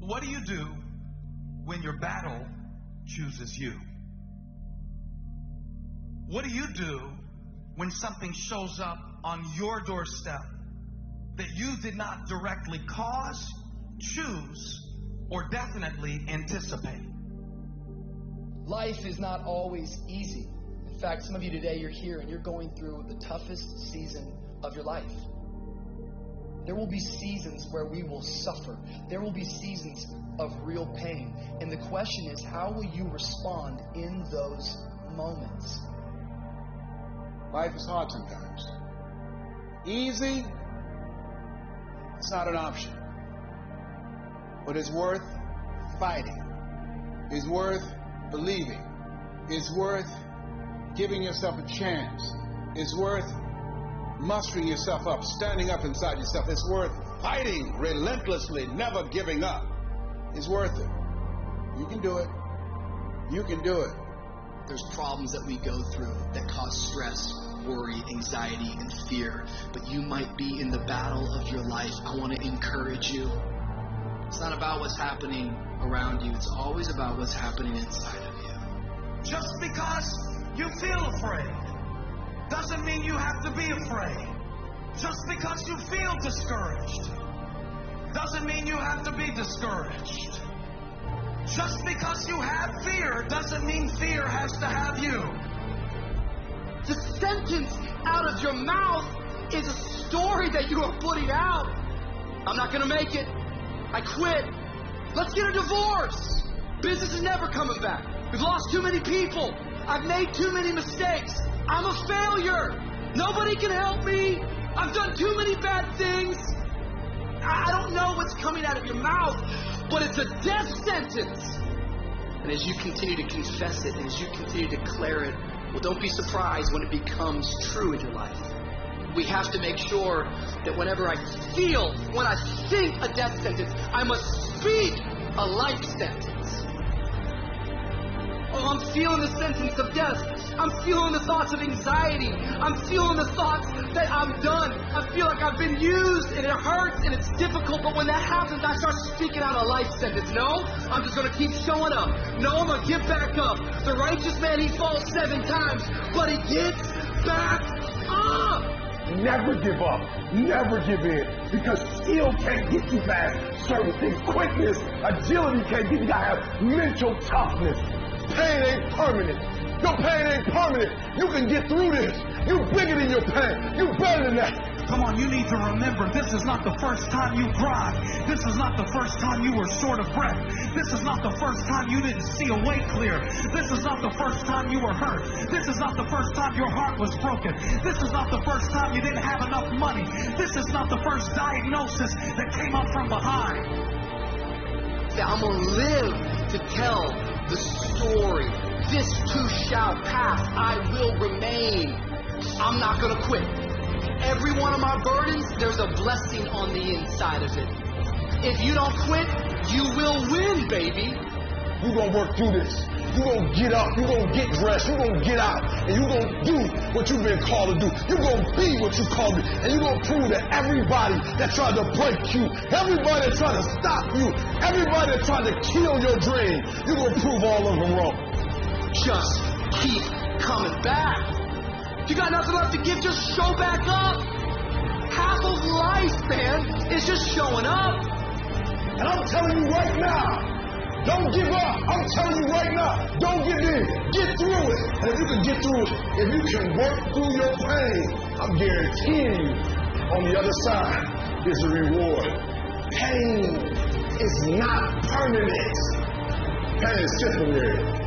What do you do when your battle chooses you? What do you do when something shows up on your doorstep that you did not directly cause, choose, or definitely anticipate? Life is not always easy. In fact, some of you today, you're here and you're going through the toughest season of your life. There will be seasons where we will suffer. There will be seasons of real pain. And the question is, how will you respond in those moments? Life is hard sometimes. Easy, it's not an option. But it's worth fighting. It's worth believing. It's worth giving yourself a chance. It's worth mustering yourself up, standing up inside yourself. It's worth fighting relentlessly, never giving up. It's worth it. You can do it. You can do it. There's problems that we go through that cause stress, worry, anxiety, and fear. But you might be in the battle of your life. I want to encourage you. It's not about what's happening around you. It's always about what's happening inside of you. Just because you feel afraid doesn't mean you have to be afraid. Just because you feel discouraged doesn't mean you have to be discouraged. Just because you have fear doesn't mean fear has to have you. The sentence out of your mouth is a story that you are putting out. I'm not going to make it. I quit. Let's get a divorce. Business is never coming back. We've lost too many people. I've made too many mistakes. I'm a failure. Nobody can help me. I've done too many bad things. I don't know what's coming out of your mouth, but it's a death sentence. And as you continue to confess it, and as you continue to declare it, well, don't be surprised when it becomes true in your life. We have to make sure that whenever I feel, when I think a death sentence, I must speak a life sentence. Oh, I'm feeling the sentence of death. I'm feeling the thoughts of anxiety. I'm feeling the thoughts that I'm done. I feel like I've been used and it hurts and it's difficult. But when that happens, I start speaking out a life sentence. No, I'm just going to keep showing up. No, I'm going to get back up. The righteous man, he falls 7 times, but he gets back up. Never give up. Never give in. Because skill can't get you past certain things. Quickness, agility can't get you. You gotta have mental toughness. Pain ain't permanent. Your pain ain't permanent. You can get through this. You bigger than your pain. You better than that. Come on, you need to remember, this is not the first time you cried. This is not the first time you were short of breath. This is not the first time you didn't see a way clear. This is not the first time you were hurt. This is not the first time your heart was broken. This is not the first time you didn't have enough money. This is not the first diagnosis that came up from behind. I'm going to live to tell the story. This too shall pass. I will remain. I'm not going to quit. Every one of my burdens, there's a blessing on the inside of it. If you don't quit, you will win, baby. You're going to work through this. You're going to get up. You're going to get dressed. You're going to get out. And you're going to do what you've been called to do. You're going to be what you're called to be. And you're going to prove that everybody that tried to break you, everybody that tried to stop you, everybody that tried to kill your dream, you're going to prove all of them wrong. Just keep coming back. If you got nothing left to give, just show back up. Half of life, man, is just showing up. And I'm telling you right now, don't give up. I'm telling you right now, don't give in. Get through it. And if you can get through it, if you can work through your pain, I'm guaranteeing you, on the other side is a reward. Pain is not permanent. Pain is temporary.